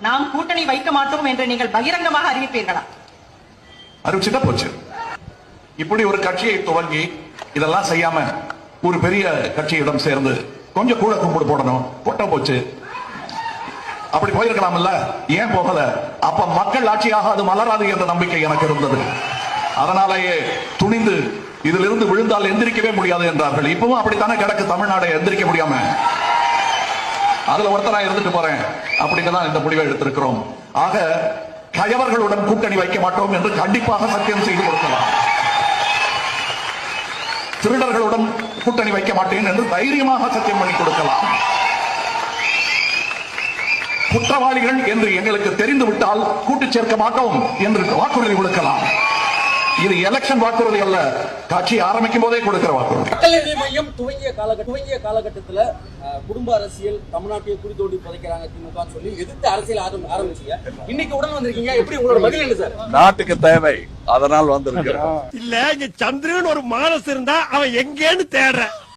நாம் கூட்டணி வைக்க மாட்டோம் என்று நீங்கள் பகிரங்கமாக அறிவிப்பீர்களா? அறிவிச்சுட்டா போச்சு. இப்படி ஒரு கட்சியை துவங்கி இதெல்லாம் செய்யாம ஒரு பெரிய கட்சியிடம் சேர்ந்து கொஞ்சம் கூட கும்பிடு போடணும், போட்ட போச்சு. அப்படி போயிருக்கலாம்ல, ஏன் போகல? அப்ப மக்கள் ஆட்சியாக அது மலராது என்ற நம்பிக்கை எனக்கு இருந்தது. அதனாலேயே துணிந்து இதிலிருந்து விழுந்தால் எந்திரிக்கவே முடியாது என்றார்கள். இப்பவும் அப்படித்தானே கிடக்கு தமிழ்நாடு, எந்திரிக்க முடியாம. அதுல ஒருத்தரா இருந்துட்டு போறேன் அப்படின்னு தான் இந்த முடிவை எடுத்திருக்கிறோம். ஆக கயவர்களுடன் கூட்டணி வைக்க மாட்டோம் என்று கண்டிப்பாக சத்தியம் செய்து கொடுக்கலாம். திருடர்களுடன் கூட்டணி வைக்க மாட்டேன் என்று தைரியமாக சத்தியம் பண்ணி கொடுக்கலாம். குற்றவாளிகள் என்று எங்களுக்கு தெரிந்து விட்டால் கூட்டு சேர்க்க மாட்டோம் என்று வாக்குறுதி கொடுக்கலாம். இது எலெக்ஷன் வாக்குறுதி அல்ல, கட்சி ஆரம்பிக்கும் போதே கொடுக்கிற வாக்குறுதி. மக்கள் நீதி மையம் துவங்கிய காலகட்டத்தில் குடும்ப அரசியல் தமிழ்நாட்டில் குடி தோண்டி புதைக்கிறாங்க திமுக சொல்லி எதிர்த்து அரசியல் ஆரம்பிச்சீங்க. இன்னைக்கு உடனே வந்திருக்கீங்க, எப்படி உங்களோட பதில் என்ன சார்? நாட்டுக்கு தேவை, அதனால் வந்திருக்கிறோம். இல்ல இங்க சந்திரன் ஒரு மானஸ் இருந்தா அவன் எங்கேன்னு தேடுற